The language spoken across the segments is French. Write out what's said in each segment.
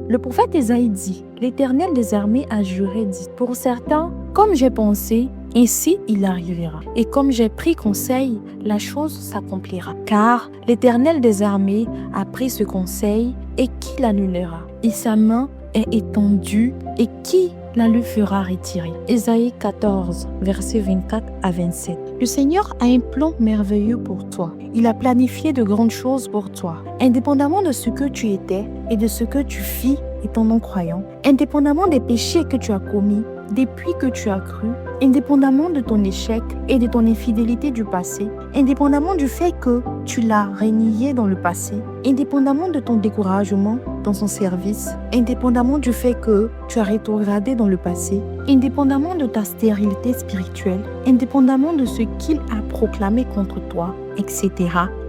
Le prophète Ésaïe dit, l'Éternel des armées a juré, dit, pour certains, comme j'ai pensé, ainsi il arrivera. Et comme j'ai pris conseil, la chose s'accomplira. Car l'Éternel des armées a pris ce conseil, et qui l'annulera? Et sa main est étendue, et qui la lui fera retirer? Ésaïe 14, versets 24 à 27. Le Seigneur a un plan merveilleux pour toi. Il a planifié de grandes choses pour toi. Indépendamment de ce que tu étais et de ce que tu fis étant non-croyant, indépendamment des péchés que tu as commis, des puits que tu as cru, indépendamment de ton échec et de ton infidélité du passé, indépendamment du fait que tu l'as renié dans le passé, indépendamment de ton découragement dans son service, indépendamment du fait que tu as rétrogradé dans le passé, indépendamment de ta stérilité spirituelle, indépendamment de ce qu'il a proclamé contre toi, etc.,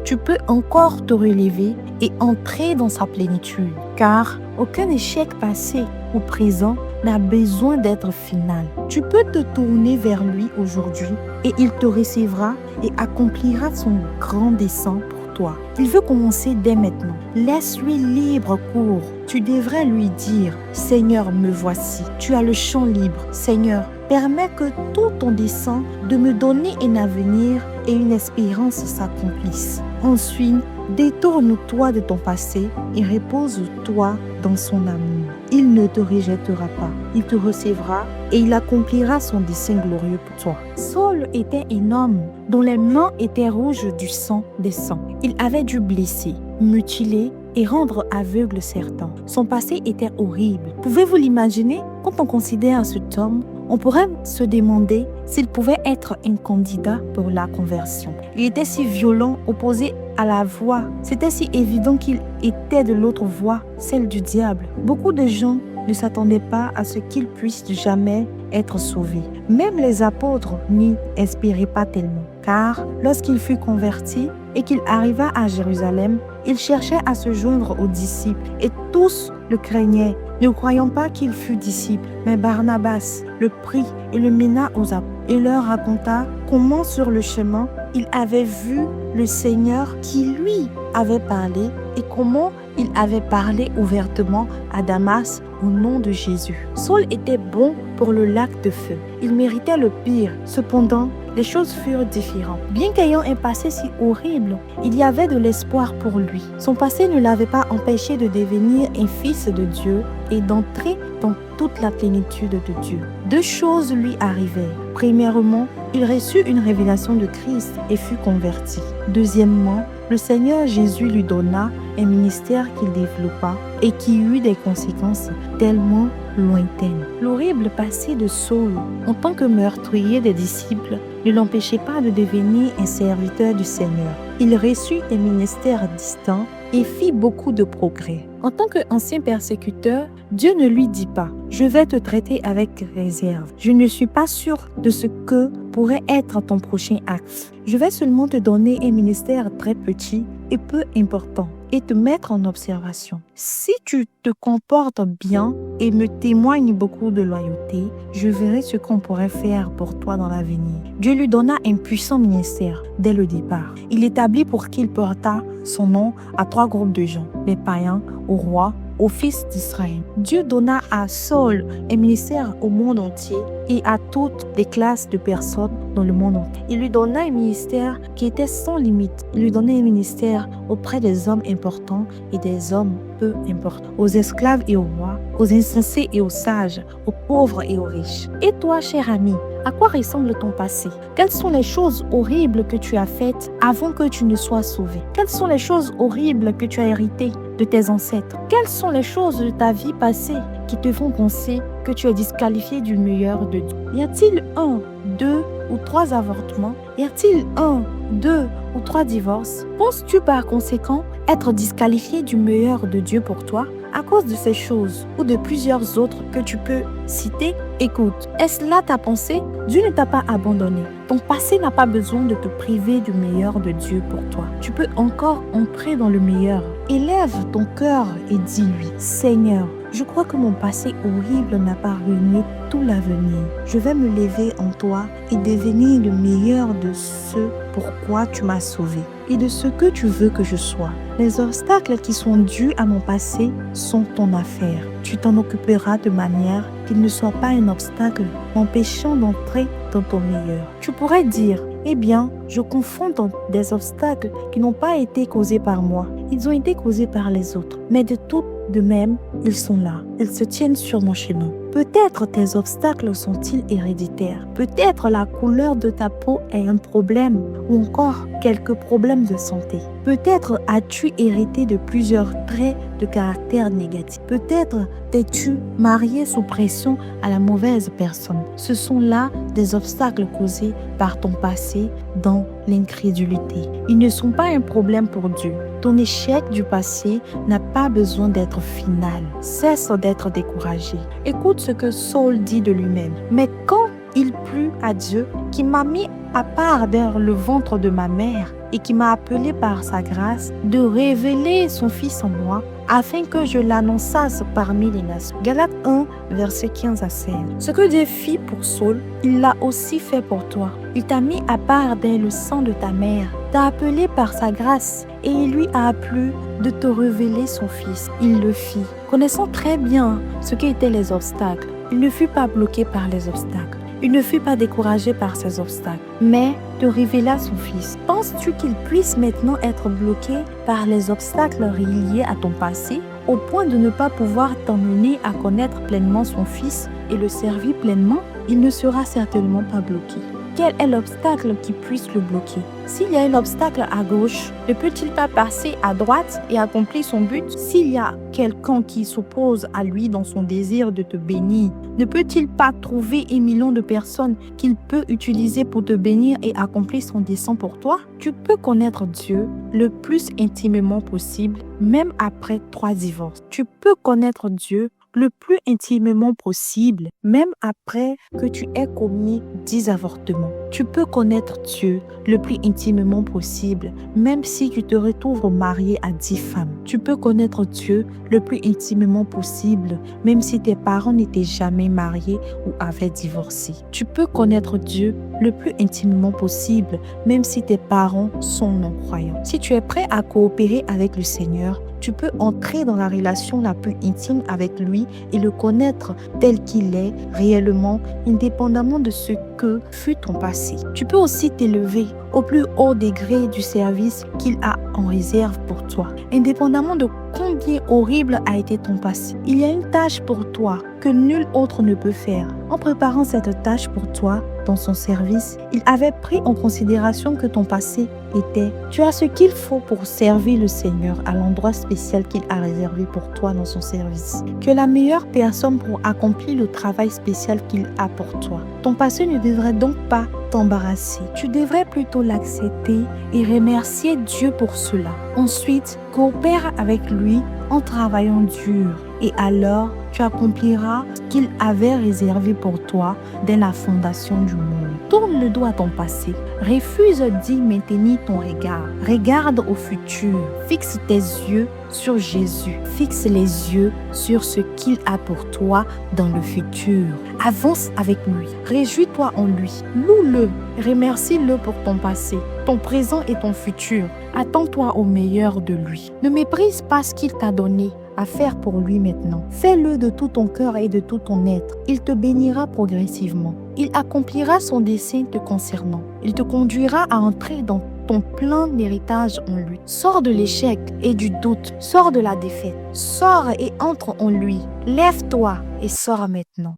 tu peux encore te relever et entrer dans sa plénitude. Car aucun échec passé ou présent n'a besoin d'être final. Tu peux te tourner vers lui aujourd'hui et il te recevra et accomplira son grand dessein pour toi. Il veut commencer dès maintenant. Laisse-lui libre cours. Tu devrais lui dire, Seigneur, me voici. Tu as le champ libre. Seigneur, permets que tout ton dessein de me donner un avenir et une espérance s'accomplisse. Ensuite, détourne-toi de ton passé et repose-toi dans son amour. Il ne te rejettera pas, il te recevra et il accomplira son dessein glorieux pour toi. Saul était un homme dont les mains étaient rouges du sang des sangs. Il avait dû blesser, mutiler et rendre aveugle certains. Son passé était horrible. Pouvez-vous l'imaginer? Quand on considère cet homme, on pourrait se demander s'il pouvait être un candidat pour la conversion. Il était si violent, opposé à la voix. C'était si évident qu'il était de l'autre voix, celle du diable. Beaucoup de gens ne s'attendaient pas à ce qu'il puisse jamais être sauvé. Même les apôtres n'y espéraient pas tellement. Car lorsqu'il fut converti et qu'il arriva à Jérusalem, il cherchait à se joindre aux disciples et tous le craignaient. Ne croyant pas qu'il fût disciple, mais Barnabas le prit et le mena aux apôtres et leur raconta comment sur le chemin il avait vu le Seigneur qui lui avait parlé et comment il avait parlé ouvertement à Damas au nom de Jésus. Saul était bon pour le lac de feu. Il méritait le pire. Cependant, les choses furent différentes. Bien qu'ayant un passé si horrible, il y avait de l'espoir pour lui. Son passé ne l'avait pas empêché de devenir un fils de Dieu et d'entrer dans toute la plénitude de Dieu. Deux choses lui arrivèrent. Premièrement, il reçut une révélation de Christ et fut converti. Deuxièmement, le Seigneur Jésus lui donna un ministère qu'il développa et qui eut des conséquences tellement lointaines. L'horrible passé de Saul en tant que meurtrier des disciples ne l'empêchait pas de devenir un serviteur du Seigneur. Il reçut un ministère distinct et fit beaucoup de progrès. En tant qu'ancien persécuteur, Dieu ne lui dit pas « Je vais te traiter avec réserve. Je ne suis pas sûr de ce que pourrait être ton prochain acte. Je vais seulement te donner un ministère très petit et peu important et te mettre en observation. Si tu te comportes bien et me témoignes beaucoup de loyauté, je verrai ce qu'on pourrait faire pour toi dans l'avenir. » Dieu lui donna un puissant ministère dès le départ. Il établit pour qu'il portât son nom à 3 groupes de gens, les païens, au roi, aux fils d'Israël. Dieu donna à Saul un ministère au monde entier et à toutes les classes de personnes dans le monde entier. Il lui donna un ministère qui était sans limite. Il lui donnait un ministère auprès des hommes importants et des hommes peu importants, aux esclaves et aux rois, aux insensés et aux sages, aux pauvres et aux riches. Et toi, cher ami, à quoi ressemble ton passé? Quelles sont les choses horribles que tu as faites avant que tu ne sois sauvé? Quelles sont les choses horribles que tu as héritées de tes ancêtres? Quelles sont les choses de ta vie passée qui te font penser que tu es disqualifié du meilleur de Dieu? Y a-t-il 1, 2 ou 3 avortements? Y a-t-il 1, 2 ou 3 divorces? Penses-tu par conséquent être disqualifié du meilleur de Dieu pour toi? À cause de ces choses ou de plusieurs autres que tu peux citer, écoute, est-ce là ta pensée? Dieu ne t'a pas abandonné. Ton passé n'a pas besoin de te priver du meilleur de Dieu pour toi. Tu peux encore entrer dans le meilleur. Élève ton cœur et dis-lui, Seigneur, Je crois que mon passé horrible n'a pas ruiné tout l'avenir. Je vais me lever en toi et devenir le meilleur de ce pourquoi tu m'as sauvé et de ce que tu veux que je sois. Les obstacles qui sont dus à mon passé sont ton affaire. Tu t'en occuperas de manière qu'il ne soit pas un obstacle m'empêchant d'entrer dans ton meilleur. Tu pourrais dire, eh bien, je confonds des obstacles qui n'ont pas été causés par moi. Ils ont été causés par les autres. Mais de même, ils sont là. Ils se tiennent sur mon chemin. Peut-être tes obstacles sont-ils héréditaires. Peut-être la couleur de ta peau est un problème ou encore quelques problèmes de santé. Peut-être as-tu hérité de plusieurs traits de caractère négatifs. Peut-être t'es-tu marié sous pression à la mauvaise personne. Ce sont là des obstacles causés par ton passé dans l'incrédulité. Ils ne sont pas un problème pour Dieu. Ton échec du passé n'a pas besoin d'être final. Cesse d'être découragé. Écoute ce que Saul dit de lui-même. Mais quand il plut à Dieu, qui m'a mis à part dans le ventre de ma mère et qui m'a appelé par sa grâce, de révéler son Fils en moi, afin que je l'annonçasse parmi les nations. Galates 1, versets 15 à 16. Ce que Dieu fit pour Saul, il l'a aussi fait pour toi. Il t'a mis à part dans le sang de ta mère, t'a appelé par sa grâce, et il lui a plu de te révéler son Fils. Il le fit. Connaissant très bien ce qu'étaient les obstacles, il ne fut pas bloqué par les obstacles. Il ne fut pas découragé par ces obstacles, mais te révéla son Fils. Penses-tu qu'il puisse maintenant être bloqué par les obstacles liés à ton passé, au point de ne pas pouvoir t'emmener à connaître pleinement son Fils et le servir pleinement? Il ne sera certainement pas bloqué. Quel est l'obstacle qui puisse le bloquer? S'il y a un obstacle à gauche, ne peut-il pas passer à droite et accomplir son but? S'il y a quelqu'un qui s'oppose à lui dans son désir de te bénir, ne peut-il pas trouver 1 million de personnes qu'il peut utiliser pour te bénir et accomplir son dessein pour toi? Tu peux connaître Dieu le plus intimement possible, même après 3 divorces. Tu peux connaître Dieu le plus intimement possible, même après que tu aies commis 10 avortements. Tu peux connaître Dieu le plus intimement possible, même si tu te retrouves marié à 10 femmes. Tu peux connaître Dieu le plus intimement possible, même si tes parents n'étaient jamais mariés ou avaient divorcé. Tu peux connaître Dieu le plus intimement possible, même si tes parents sont non-croyants. Si tu es prêt à coopérer avec le Seigneur, tu peux entrer dans la relation la plus intime avec lui et le connaître tel qu'il est réellement, indépendamment de ce que fut ton passé. Tu peux aussi t'élever au plus haut degré du service qu'il a en réserve pour toi, indépendamment de combien horrible a été ton passé. Il y a une tâche pour toi que nul autre ne peut faire. En préparant cette tâche pour toi dans son service, il avait pris en considération que ton passé était. Tu as ce qu'il faut pour servir le Seigneur à l'endroit spécial qu'il a réservé pour toi dans son service. Tu es la meilleure personne pour accomplir le travail spécial qu'il a pour toi. Ton passé ne devrait donc pas t'embarrasser. Tu devrais plutôt l'accepter et remercier Dieu pour cela. Ensuite, coopère avec lui en travaillant dur et alors tu accompliras ce qu'il avait réservé pour toi dès la fondation du monde. Tourne le dos à ton passé. Refuse d'y maintenir ton regard. Regarde au futur. Fixe tes yeux sur Jésus. Fixe les yeux sur ce qu'il a pour toi dans le futur. Avance avec lui. Réjouis-toi en lui. Loue-le. Remercie-le pour ton passé, ton présent et ton futur. Attends-toi au meilleur de lui. Ne méprise pas ce qu'il t'a donné à faire pour lui maintenant. Fais-le de tout ton cœur et de tout ton être. Il te bénira progressivement. Il accomplira son dessein te concernant. Il te conduira à entrer dans ton plein héritage en lui. Sors de l'échec et du doute. Sors de la défaite. Sors et entre en lui. Lève-toi et sors maintenant.